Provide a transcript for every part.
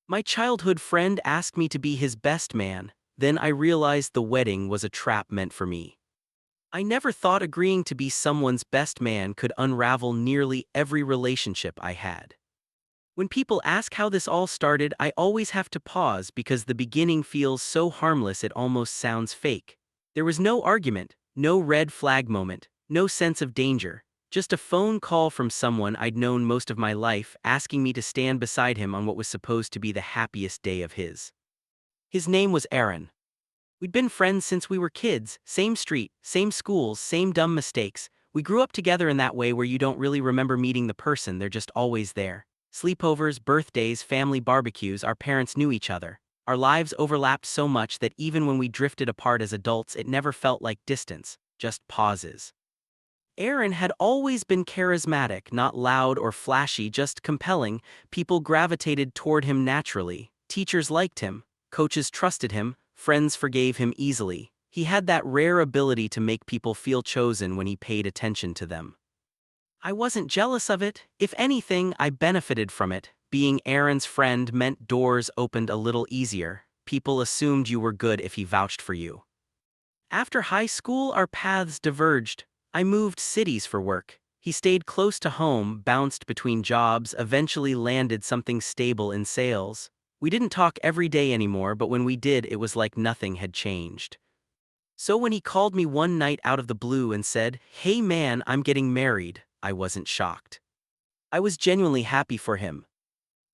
My childhood friend asked me to be his best man, then I realized the wedding was a trap meant for me. I never thought agreeing to be someone's best man could unravel nearly every relationship I had. When people ask how this all started, I always have to pause because the beginning feels so harmless it almost sounds fake. There was no argument, no red flag moment, no sense of danger, just a phone call from someone I'd known most of my life asking me to stand beside him on what was supposed to be the happiest day of his. His name was Aaron. We'd been friends since we were kids, same street, same schools, same dumb mistakes. We grew up together in that way where you don't really remember meeting the person, they're just always there. Sleepovers, birthdays, family barbecues, our parents knew each other. Our lives overlapped so much that even when we drifted apart as adults, it never felt like distance, just pauses. Aaron had always been charismatic, not loud or flashy, just compelling. People gravitated toward him naturally. Teachers liked him, coaches trusted him, friends forgave him easily. He had that rare ability to make people feel chosen when he paid attention to them. I wasn't jealous of it. If anything, I benefited from it. Being Aaron's friend meant doors opened a little easier. People assumed you were good if he vouched for you. After high school, our paths diverged. I moved cities for work. He stayed close to home, bounced between jobs, eventually landed something stable in sales. We didn't talk every day anymore, but when we did, it was like nothing had changed. So when he called me one night out of the blue and said, "Hey man, I'm getting married," I wasn't shocked. I was genuinely happy for him.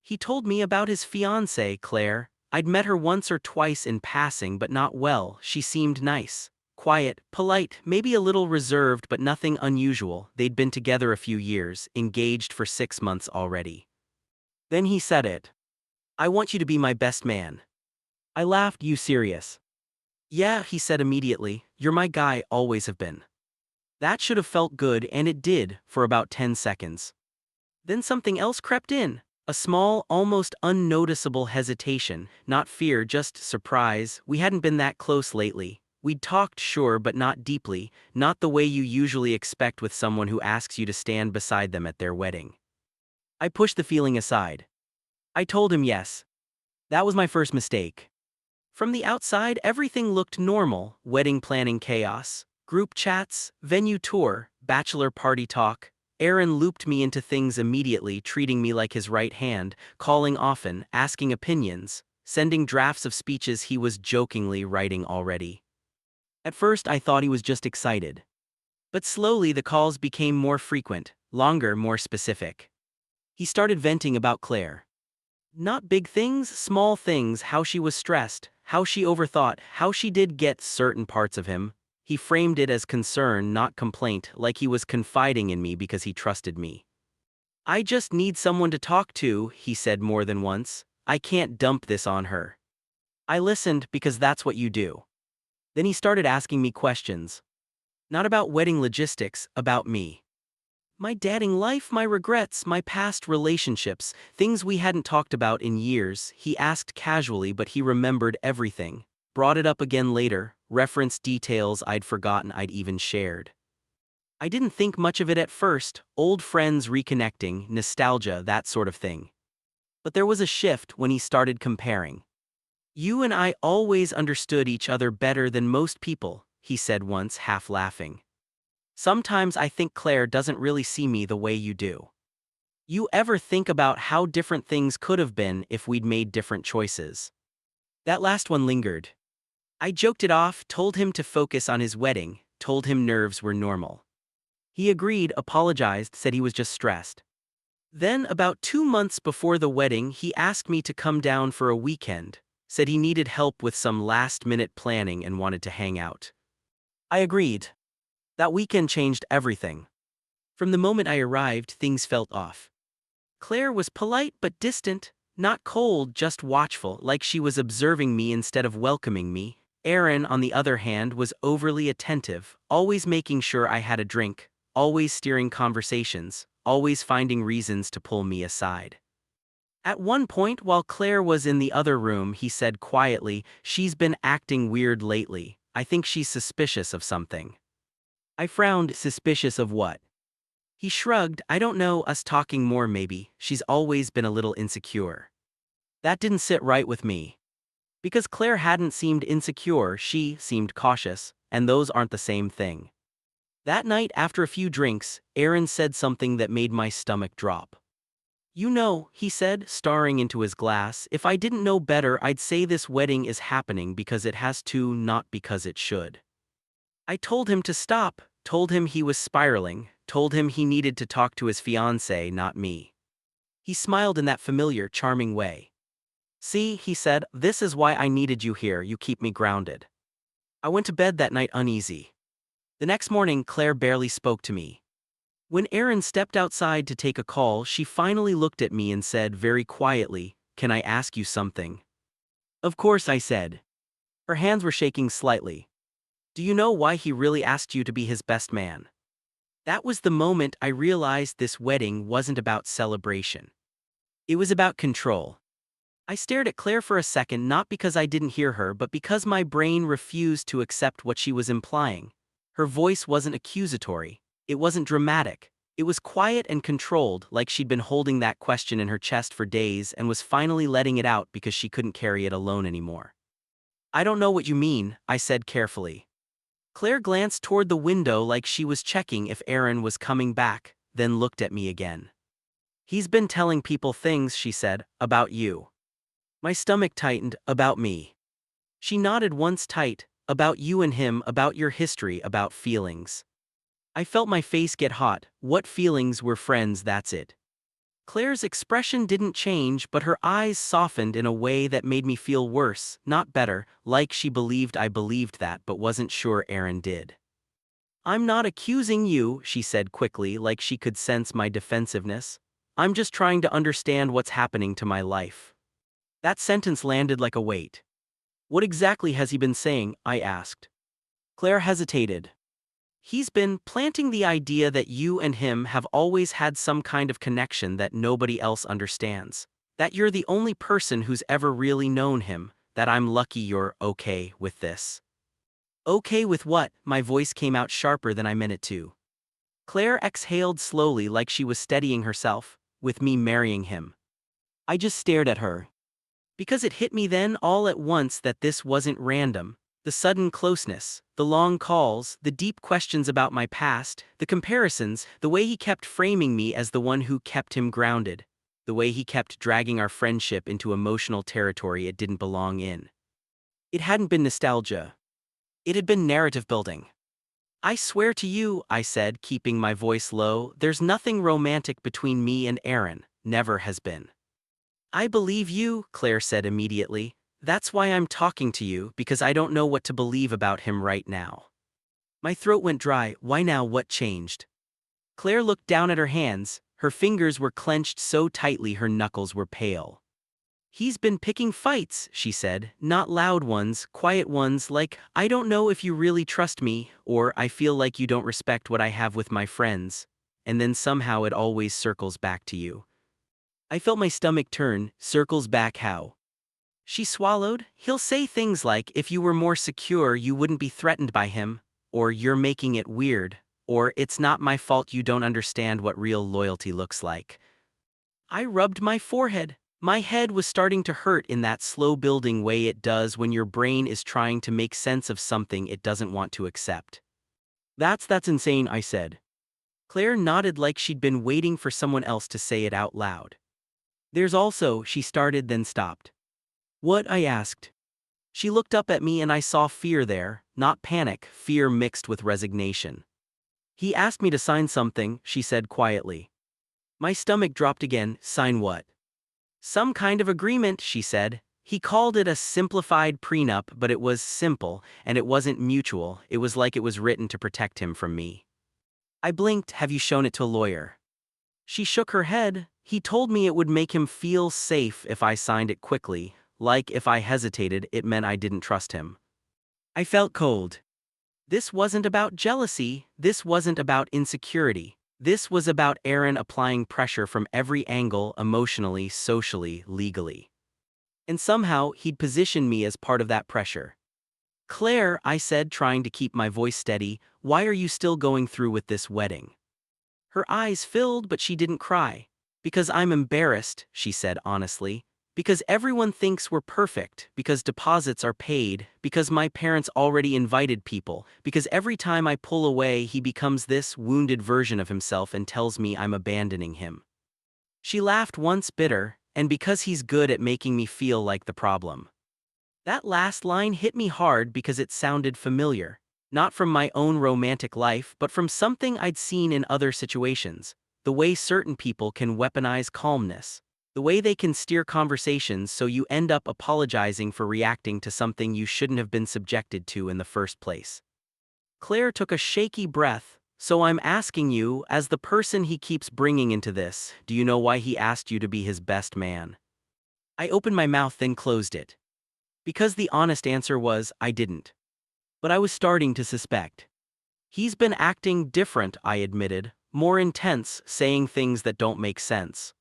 He told me about his fiancée, Claire. I'd met her once or twice in passing, but not well. She seemed nice. Quiet, polite, maybe a little reserved, but nothing unusual. They'd been together a few years, engaged for 6 months already. Then he said it. "I want you to be my best man." I laughed. "You serious?" "Yeah," he said immediately. "You're my guy, always have been." That should have felt good, and it did, for about 10 seconds. Then something else crept in. A small, almost unnoticeable hesitation, not fear, just surprise. We hadn't been that close lately. We'd talked, sure, but not deeply, not the way you usually expect with someone who asks you to stand beside them at their wedding. I pushed the feeling aside. I told him yes. That was my first mistake. From the outside, everything looked normal: wedding planning chaos, group chats, venue tour, bachelor party talk. Aaron looped me into things immediately, treating me like his right hand, calling often, asking opinions, sending drafts of speeches he was jokingly writing already. At first, I thought he was just excited. But slowly the calls became more frequent, longer, more specific. He started venting about Claire. Not big things, small things: how she was stressed, how she overthought, how she did get certain parts of him. He framed it as concern, not complaint, like he was confiding in me because he trusted me. "I just need someone to talk to," he said more than once. "I can't dump this on her." I listened, because that's what you do. Then he started asking me questions. Not about wedding logistics, about me. My dating life, my regrets, my past relationships, things we hadn't talked about in years. He asked casually, but he remembered everything. Brought it up again later, referenced details I'd forgotten I'd even shared. I didn't think much of it at first, old friends reconnecting, nostalgia, that sort of thing. But there was a shift when he started comparing. "You and I always understood each other better than most people," he said once, half laughing. "Sometimes I think Claire doesn't really see me the way you do. You ever think about how different things could have been if we'd made different choices?" That last one lingered. I joked it off, told him to focus on his wedding, told him nerves were normal. He agreed, apologized, said he was just stressed. Then, about 2 months before the wedding, he asked me to come down for a weekend, said he needed help with some last-minute planning and wanted to hang out. I agreed. That weekend changed everything. From the moment I arrived, things felt off. Claire was polite but distant, not cold, just watchful, like she was observing me instead of welcoming me. Aaron, on the other hand, was overly attentive, always making sure I had a drink, always steering conversations, always finding reasons to pull me aside. At one point, while Claire was in the other room, he said quietly, "She's been acting weird lately. I think she's suspicious of something." I frowned. "Suspicious of what?" He shrugged. "I don't know, us talking more maybe. She's always been a little insecure." That didn't sit right with me. Because Claire hadn't seemed insecure, she seemed cautious, and those aren't the same thing. That night, after a few drinks, Aaron said something that made my stomach drop. You know, he said, staring into his glass, if I didn't know better, I'd say this wedding is happening because it has to, not because it should. I told him to stop, told him he was spiraling, told him he needed to talk to his fiancée, not me. He smiled in that familiar, charming way. See, he said, this is why I needed you here, you keep me grounded. I went to bed that night uneasy. The next morning, Claire barely spoke to me. When Erin stepped outside to take a call, she finally looked at me and said very quietly, "Can I ask you something?" Of course, I said. Her hands were shaking slightly. Do you know why he really asked you to be his best man? That was the moment I realized this wedding wasn't about celebration. It was about control. I stared at Claire for a second, not because I didn't hear her, but because my brain refused to accept what she was implying. Her voice wasn't accusatory. It wasn't dramatic. It was quiet and controlled, like she'd been holding that question in her chest for days and was finally letting it out because she couldn't carry it alone anymore. I don't know what you mean, I said carefully. Claire glanced toward the window like she was checking if Aaron was coming back, then looked at me again. He's been telling people things, she said, about you. My stomach tightened. About me. She nodded once tight. About you and him, about your history, about feelings. I felt my face get hot. What feelings? Were friends, that's it. Claire's expression didn't change, but her eyes softened in a way that made me feel worse, not better, like she believed I believed that but wasn't sure Aaron did. I'm not accusing you, she said quickly, like she could sense my defensiveness. I'm just trying to understand what's happening to my life. That sentence landed like a weight. What exactly has he been saying? I asked. Claire hesitated. He's been planting the idea that you and him have always had some kind of connection that nobody else understands. That you're the only person who's ever really known him, that I'm lucky you're okay with this. Okay with what? My voice came out sharper than I meant it to. Claire exhaled slowly like she was steadying herself, with me marrying him. I just stared at her. Because it hit me then all at once that this wasn't random. The sudden closeness, the long calls, the deep questions about my past, the comparisons, the way he kept framing me as the one who kept him grounded, the way he kept dragging our friendship into emotional territory it didn't belong in. It hadn't been nostalgia. It had been narrative building. I swear to you, I said, keeping my voice low, there's nothing romantic between me and Aaron, never has been. I believe you, Claire said immediately. That's why I'm talking to you, because I don't know what to believe about him right now. My throat went dry. Why now? What changed? Claire looked down at her hands. Her fingers were clenched so tightly her knuckles were pale. He's been picking fights, she said, not loud ones, quiet ones like, I don't know if you really trust me, or I feel like you don't respect what I have with my friends. And then somehow it always circles back to you. I felt my stomach turn. Circles back how? She swallowed. He'll say things like, if you were more secure you wouldn't be threatened by him, or you're making it weird, or it's not my fault you don't understand what real loyalty looks like. I rubbed my forehead. My head was starting to hurt in that slow-building way it does when your brain is trying to make sense of something it doesn't want to accept. That's insane, I said. Claire nodded like she'd been waiting for someone else to say it out loud. There's also, she started then stopped. What? I asked. She looked up at me and I saw fear there, not panic, fear mixed with resignation. He asked me to sign something, she said quietly. My stomach dropped again. Sign what? Some kind of agreement, she said. He called it a simplified prenup, but it was simple, and it wasn't mutual. It was like it was written to protect him from me. I blinked. Have you shown it to a lawyer? She shook her head. He told me it would make him feel safe if I signed it quickly, like if I hesitated it meant I didn't trust him. I felt cold. This wasn't about jealousy, this wasn't about insecurity. This was about Aaron applying pressure from every angle, emotionally, socially, legally. And somehow he'd positioned me as part of that pressure. Claire, I said, trying to keep my voice steady, why are you still going through with this wedding? Her eyes filled, but she didn't cry. Because I'm embarrassed, she said honestly. Because everyone thinks we're perfect, because deposits are paid, because my parents already invited people, because every time I pull away he becomes this wounded version of himself and tells me I'm abandoning him. She laughed once bitter, and because he's good at making me feel like the problem. That last line hit me hard because it sounded familiar, not from my own romantic life but from something I'd seen in other situations, the way certain people can weaponize calmness. The way they can steer conversations so you end up apologizing for reacting to something you shouldn't have been subjected to in the first place. Claire took a shaky breath. So I'm asking you, as the person he keeps bringing into this, do you know why he asked you to be his best man? I opened my mouth then closed it. Because the honest answer was, I didn't. But I was starting to suspect. He's been acting different, I admitted, more intense, saying things that don't make sense.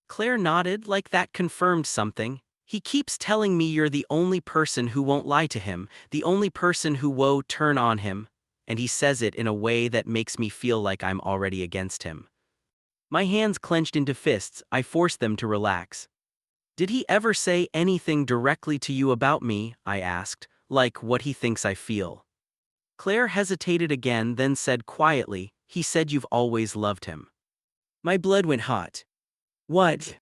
Claire nodded like that confirmed something. He keeps telling me you're the only person who won't lie to him, the only person who won't turn on him, and he says it in a way that makes me feel like I'm already against him. My hands clenched into fists, I forced them to relax. Did he ever say anything directly to you about me? I asked, like what he thinks I feel. Claire hesitated again then said quietly, he said you've always loved him. My blood went hot. What?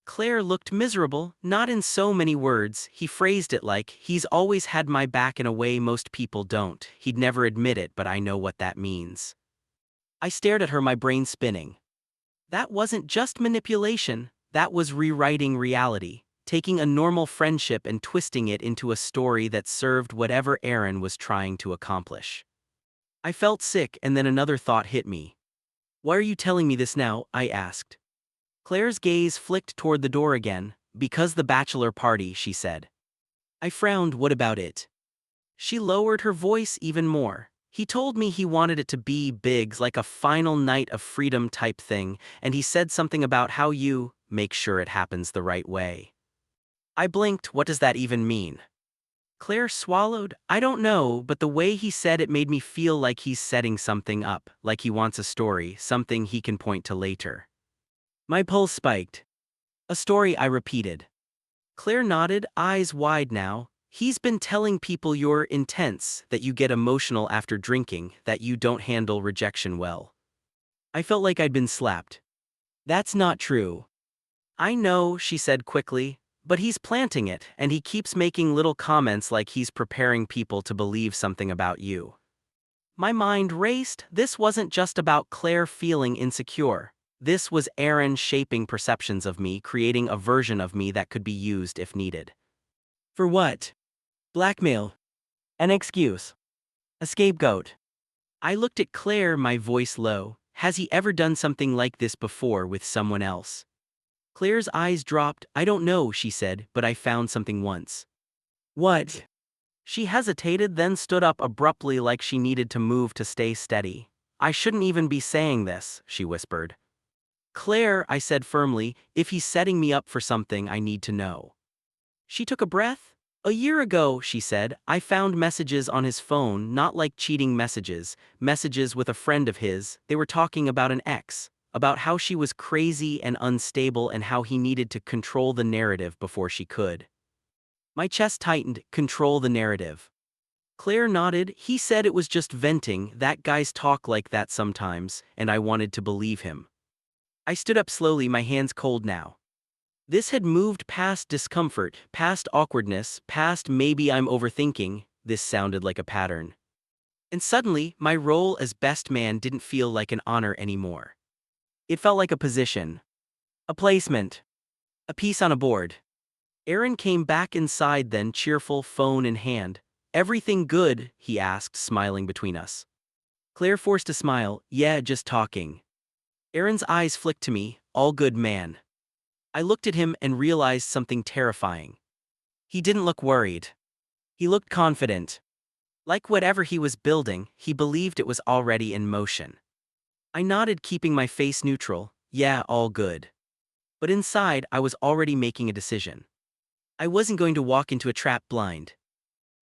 Claire looked miserable, not in so many words, he phrased it like, he's always had my back in a way most people don't, he'd never admit it but I know what that means. I stared at her, my brain spinning. That wasn't just manipulation, that was rewriting reality, taking a normal friendship and twisting it into a story that served whatever Aaron was trying to accomplish. I felt sick and then another thought hit me. Why are you telling me this now? I asked. Claire's gaze flicked toward the door again. Because the bachelor party, she said. I frowned, what about it? She lowered her voice even more. He told me he wanted it to be big, like a final night of freedom type thing, and he said something about how you make sure it happens the right way. I blinked, what does that even mean? Claire swallowed, I don't know, but the way he said it made me feel like he's setting something up, like he wants a story, something he can point to later. My pulse spiked. A story, I repeated. Claire nodded, eyes wide now. He's been telling people you're intense, that you get emotional after drinking, that you don't handle rejection well. I felt like I'd been slapped. That's not true. I know, she said quickly, but he's planting it, and he keeps making little comments like he's preparing people to believe something about you. My mind raced, this wasn't just about Claire feeling insecure. This was Aaron shaping perceptions of me, creating a version of me that could be used if needed. For what? Blackmail. An excuse. A scapegoat. I looked at Claire, my voice low. Has he ever done something like this before with someone else? Claire's eyes dropped. I don't know, she said, but I found something once. What? She hesitated then stood up abruptly like she needed to move to stay steady. I shouldn't even be saying this, she whispered. Claire, I said firmly, if he's setting me up for something I need to know. She took a breath. A year ago, she said, I found messages on his phone, not like cheating messages, messages with a friend of his. They were talking about an ex, about how she was crazy and unstable and how he needed to control the narrative before she could. My chest tightened, control the narrative. Claire nodded, he said it was just venting, that guys talk like that sometimes, and I wanted to believe him. I stood up slowly, my hands cold now. This had moved past discomfort, past awkwardness, past maybe I'm overthinking, this sounded like a pattern. And suddenly, my role as best man didn't feel like an honor anymore. It felt like a position. A placement. A piece on a board. Aaron came back inside then, cheerful, phone in hand. Everything good? He asked, smiling between us. Claire forced a smile, yeah, just talking. Aaron's eyes flicked to me, all good man. I looked at him and realized something terrifying. He didn't look worried. He looked confident. Like whatever he was building, he believed it was already in motion. I nodded, keeping my face neutral, yeah, all good. But inside, I was already making a decision. I wasn't going to walk into a trap blind.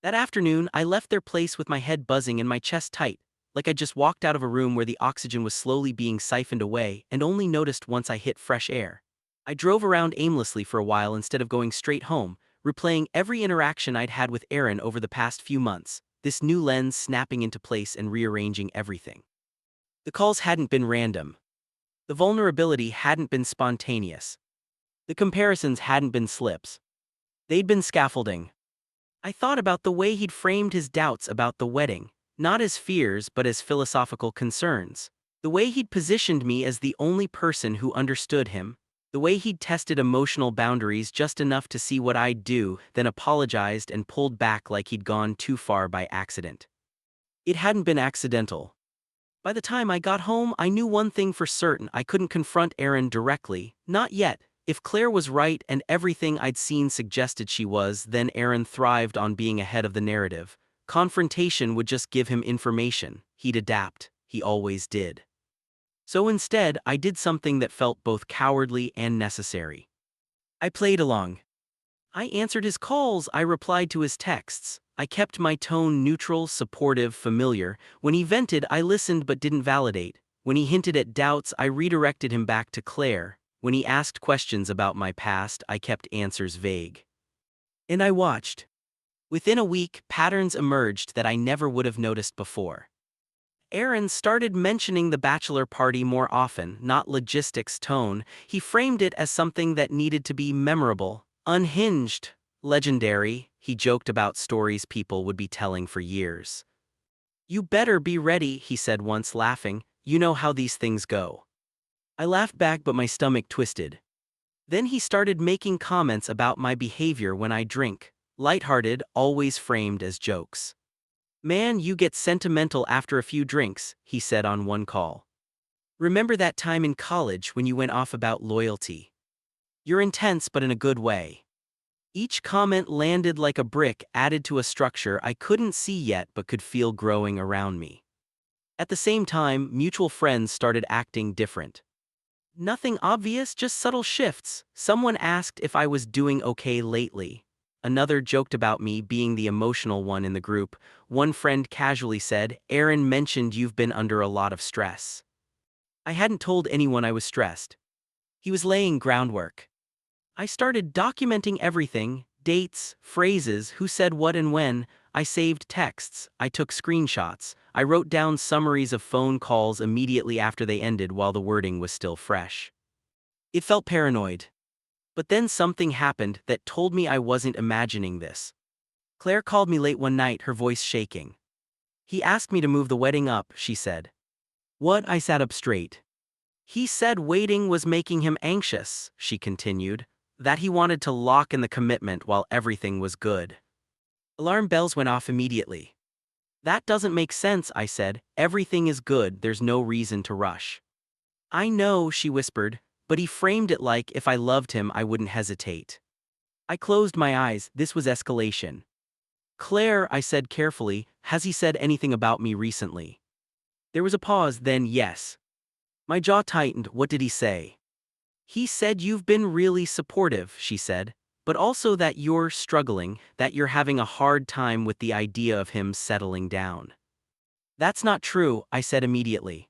That afternoon, I left their place with my head buzzing and my chest tight, like I just walked out of a room where the oxygen was slowly being siphoned away and only noticed once I hit fresh air. I drove around aimlessly for a while instead of going straight home, replaying every interaction I'd had with Aaron over the past few months, this new lens snapping into place and rearranging everything. The calls hadn't been random. The vulnerability hadn't been spontaneous. The comparisons hadn't been slips. They'd been scaffolding. I thought about the way he'd framed his doubts about the wedding, not as fears but as philosophical concerns. The way he'd positioned me as the only person who understood him. The way he'd tested emotional boundaries just enough to see what I'd do, then apologized and pulled back like he'd gone too far by accident. It hadn't been accidental. By the time I got home, I knew one thing for certain: I couldn't confront Aaron directly, not yet. If Claire was right and everything I'd seen suggested she was, then Aaron thrived on being ahead of the narrative. Confrontation would just give him information. He'd adapt. He always did. So instead, I did something that felt both cowardly and necessary. I played along. I answered his calls, I replied to his texts. I kept my tone neutral, supportive, familiar. When he vented, I listened but didn't validate. When he hinted at doubts, I redirected him back to Claire. When he asked questions about my past, I kept answers vague. And I watched. Within a week, patterns emerged that I never would have noticed before. Aaron started mentioning the bachelor party more often, not logistics tone. He framed it as something that needed to be memorable, unhinged, legendary. He joked about stories people would be telling for years. "You better be ready," he said once, laughing. "You know how these things go." I laughed back, but my stomach twisted. Then he started making comments about my behavior when I drink. Lighthearted, always framed as jokes. "Man, you get sentimental after a few drinks," he said on one call. "Remember that time in college when you went off about loyalty? You're intense, but in a good way." Each comment landed like a brick added to a structure I couldn't see yet but could feel growing around me. At the same time, mutual friends started acting different. Nothing obvious, just subtle shifts. Someone asked if I was doing okay lately. Another joked about me being the emotional one in the group. One friend casually said, "Aaron mentioned you've been under a lot of stress." I hadn't told anyone I was stressed. He was laying groundwork. I started documenting everything: dates, phrases, who said what and when. I saved texts, I took screenshots, I wrote down summaries of phone calls immediately after they ended while the wording was still fresh. It felt paranoid. But then something happened that told me I wasn't imagining this. Claire called me late one night, her voice shaking. "He asked me to move the wedding up," she said. "What?" I sat up straight. "He said waiting was making him anxious," she continued. "That he wanted to lock in the commitment while everything was good." Alarm bells went off immediately. "That doesn't make sense," I said. "Everything is good, there's no reason to rush." "I know," she whispered, "but he framed it like if I loved him I wouldn't hesitate." I closed my eyes. This was escalation. "Claire," I said carefully, "has he said anything about me recently?" There was a pause, then yes. My jaw tightened. "What did he say?" "He said you've been really supportive," she said, "but also that you're struggling, that you're having a hard time with the idea of him settling down." "That's not true," I said immediately.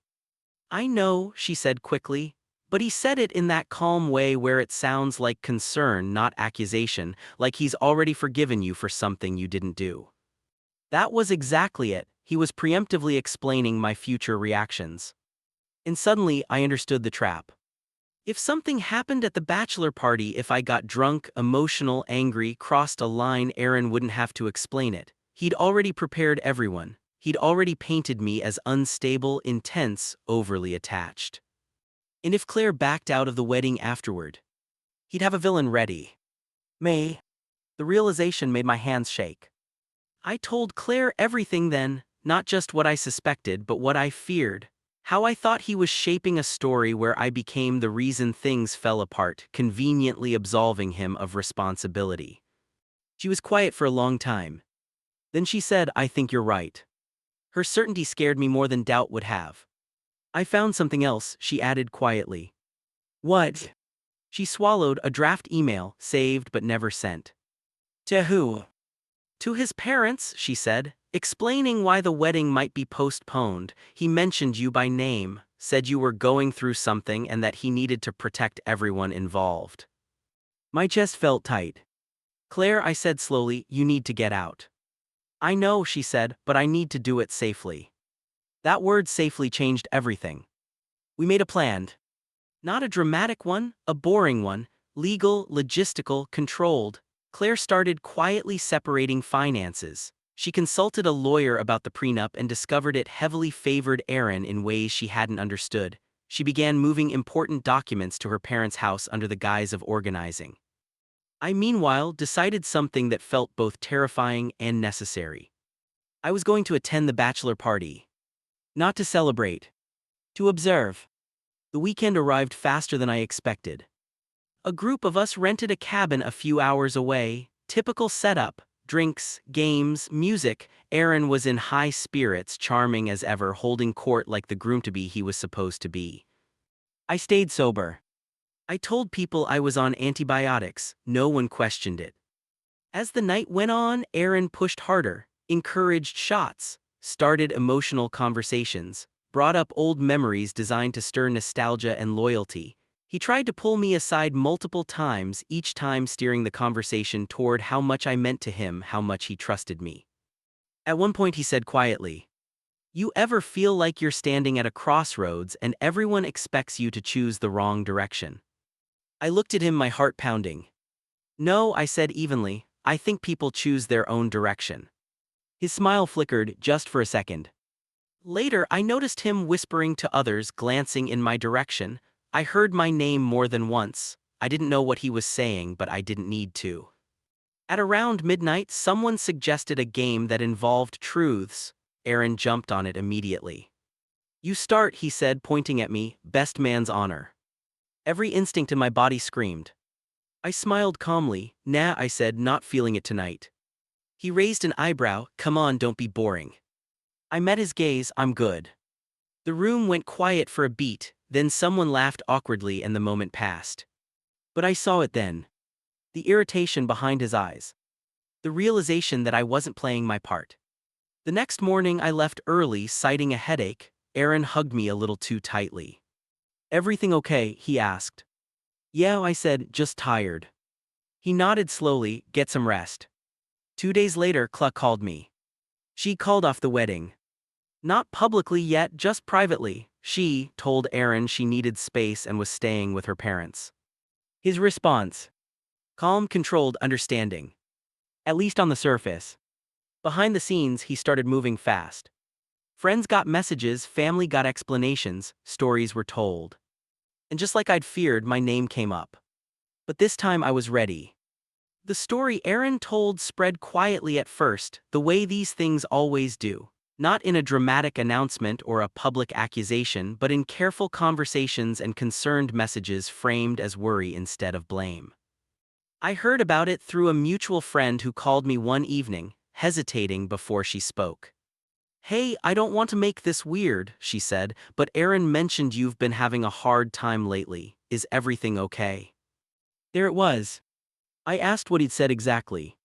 "I know," she said quickly, "but he said it in that calm way where it sounds like concern, not accusation, like he's already forgiven you for something you didn't do." That was exactly it. He was preemptively explaining my future reactions. And suddenly, I understood the trap. If something happened at the bachelor party, if I got drunk, emotional, angry, crossed a line, Aaron wouldn't have to explain it. He'd already prepared everyone. He'd already painted me as unstable, intense, overly attached. And if Claire backed out of the wedding afterward, he'd have a villain ready. May. The realization made my hands shake. I told Claire everything then, not just what I suspected but what I feared. How I thought he was shaping a story where I became the reason things fell apart, conveniently absolving him of responsibility. She was quiet for a long time. Then she said, "I think you're right." Her certainty scared me more than doubt would have. "I found something else," she added quietly. "What?" She swallowed. "A draft email, saved but never sent." "To who?" "To his parents," she said, "explaining why the wedding might be postponed. He mentioned you by name." said you were going through something and that he needed to protect everyone involved. My chest felt tight. Claire, I said slowly, you need to get out. I know, she said, but I need to do it safely. That word safely changed everything. We made a plan. Not a dramatic one, a boring one, legal, logistical, controlled. Claire started quietly separating finances. She consulted a lawyer about the prenup and discovered it heavily favored Aaron in ways she hadn't understood. She began moving important documents to her parents' house under the guise of organizing. I, meanwhile, decided something that felt both terrifying and necessary. I was going to attend the bachelor party. Not to celebrate. To observe. The weekend arrived faster than I expected. A group of us rented a cabin a few hours away. Typical setup: drinks, games, music. Aaron was in high spirits, charming as ever, holding court like the groom-to-be he was supposed to be. I stayed sober. I told people I was on antibiotics. No one questioned it. As the night went on, Aaron pushed harder, encouraged shots, started emotional conversations, brought up old memories designed to stir nostalgia and loyalty. He tried to pull me aside multiple times, each time steering the conversation toward how much I meant to him, how much he trusted me. At one point he said quietly, "You ever feel like you're standing at a crossroads and everyone expects you to choose the wrong direction?" I looked at him, my heart pounding. "No," I said evenly, "I think people choose their own direction." His smile flickered just for a second. Later, I noticed him whispering to others, glancing in my direction. I heard my name more than once. I didn't know what he was saying, but I didn't need to. At around midnight, someone suggested a game that involved truths. Aaron jumped on it immediately. "You start," he said, pointing at me, "best man's honor." Every instinct in my body screamed. I smiled calmly. "Nah," I said, not feeling it tonight. He raised an eyebrow. "Come on, don't be boring." I met his gaze. "I'm good." The room went quiet for a beat, then someone laughed awkwardly and the moment passed. But I saw it then. The irritation behind his eyes. The realization that I wasn't playing my part. The next morning I left early, citing a headache. Aaron hugged me a little too tightly. "Everything okay?" he asked. "Yeah," I said, "just tired." He nodded slowly. "Get some rest." 2 days later, Chloe called me. She called off the wedding. Not publicly yet, just privately. She told Aaron she needed space and was staying with her parents. His response: calm, controlled, understanding. At least on the surface. Behind the scenes, he started moving fast. Friends got messages, family got explanations, stories were told. And just like I'd feared, my name came up. But this time I was ready. The story Aaron told spread quietly at first, the way these things always do. Not in a dramatic announcement or a public accusation, but in careful conversations and concerned messages framed as worry instead of blame. I heard about it through a mutual friend who called me one evening, hesitating before she spoke. "Hey, I don't want to make this weird," she said, "but Aaron mentioned you've been having a hard time lately. Is everything okay?" There it was. I asked what he'd said exactly.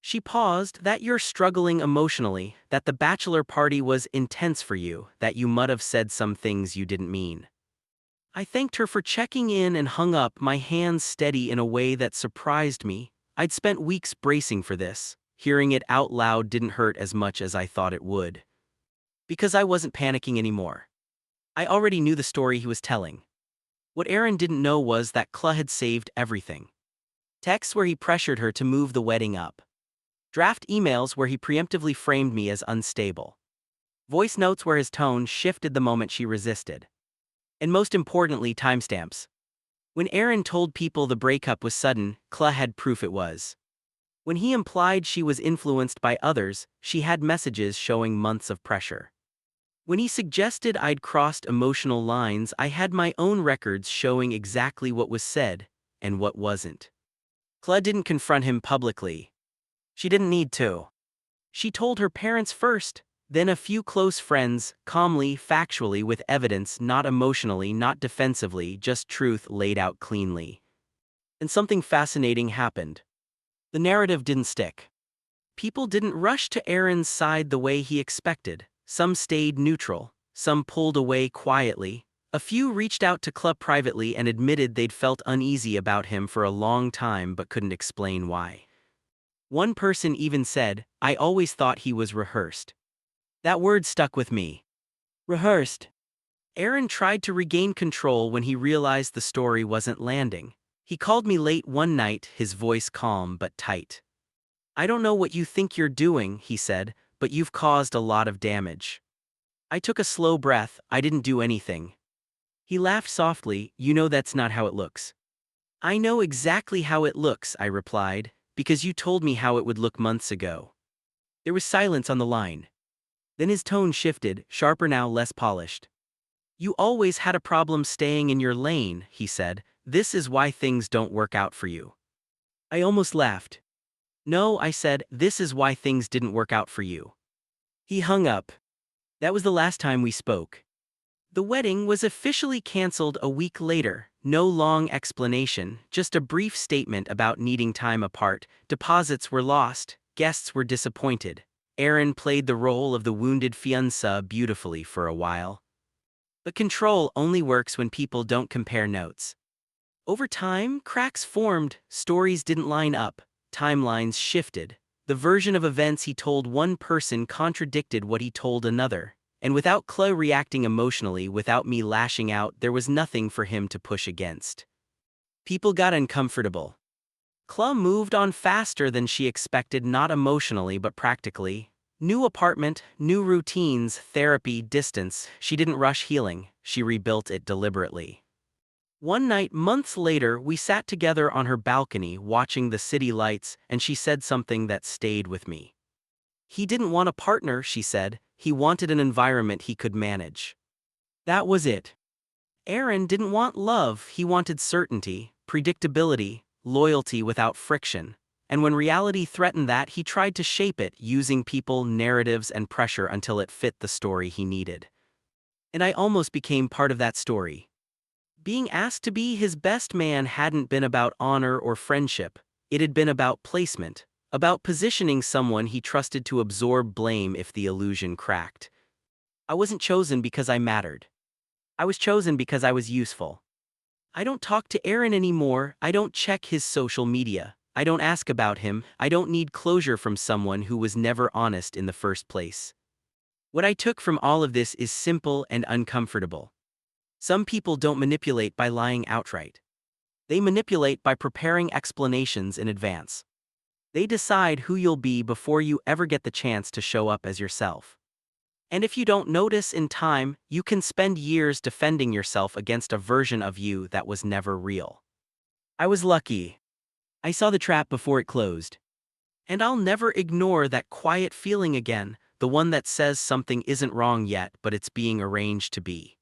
She paused. "That you're struggling emotionally, that the bachelor party was intense for you, that you might have said some things you didn't mean." I thanked her for checking in and hung up, my hands steady in a way that surprised me. I'd spent weeks bracing for this. Hearing it out loud didn't hurt as much as I thought it would. Because I wasn't panicking anymore. I already knew the story he was telling. What Aaron didn't know was that Chloe had saved everything. Texts where he pressured her to move the wedding up. Draft emails where he preemptively framed me as unstable. Voice notes where his tone shifted the moment she resisted. And most importantly, timestamps. When Aaron told people the breakup was sudden, Chloe had proof it was. When he implied she was influenced by others, she had messages showing months of pressure. When he suggested I'd crossed emotional lines, I had my own records showing exactly what was said and what wasn't. Chloe didn't confront him publicly. She didn't need to. She told her parents first, then a few close friends, calmly, factually, with evidence, not emotionally, not defensively, just truth laid out cleanly. And something fascinating happened. The narrative didn't stick. People didn't rush to Aaron's side the way he expected. Some stayed neutral, some pulled away quietly, A few reached out to Club privately and admitted they'd felt uneasy about him for a long time but couldn't explain why. One person even said, "I always thought he was rehearsed." That word stuck with me. Rehearsed. Aaron tried to regain control when he realized the story wasn't landing. He called me late one night, his voice calm but tight. "I don't know what you think you're doing," he said, "but you've caused a lot of damage." I took a slow breath. I didn't do anything. He laughed softly. "You know that's not how it looks." "I know exactly how it looks," I replied, "because you told me how it would look months ago." There was silence on the line. Then his tone shifted, sharper now, less polished. "You always had a problem staying in your lane," he said. "This is why things don't work out for you." I almost laughed. "No," I said, "this is why things didn't work out for you." He hung up. That was the last time we spoke. The wedding was officially canceled a week later. No long explanation, just a brief statement about needing time apart. Deposits were lost, guests were disappointed. Aaron played the role of the wounded fiancé beautifully for a while. But control only works when people don't compare notes. Over time, cracks formed, stories didn't line up, timelines shifted. The version of events he told one person contradicted what he told another. And without Chloe reacting emotionally, without me lashing out, there was nothing for him to push against. People got uncomfortable. Chloe moved on faster than she expected, not emotionally but practically. New apartment, new routines, therapy, distance. She didn't rush healing, she rebuilt it deliberately. One night, months later, we sat together on her balcony watching the city lights, and she said something that stayed with me. "He didn't want a partner," she said. "He wanted an environment he could manage." That was it. Aaron didn't want love, he wanted certainty, predictability, loyalty without friction. And when reality threatened that, he tried to shape it, using people, narratives, and pressure until it fit the story he needed. And I almost became part of that story. Being asked to be his best man hadn't been about honor or friendship, it had been about placement, about positioning someone he trusted to absorb blame if the illusion cracked. I wasn't chosen because I mattered. I was chosen because I was useful. I don't talk to Aaron anymore, I don't check his social media, I don't ask about him, I don't need closure from someone who was never honest in the first place. What I took from all of this is simple and uncomfortable. Some people don't manipulate by lying outright. They manipulate by preparing explanations in advance. They decide who you'll be before you ever get the chance to show up as yourself. And if you don't notice in time, you can spend years defending yourself against a version of you that was never real. I was lucky. I saw the trap before it closed. And I'll never ignore that quiet feeling again, the one that says something isn't wrong yet, but it's being arranged to be.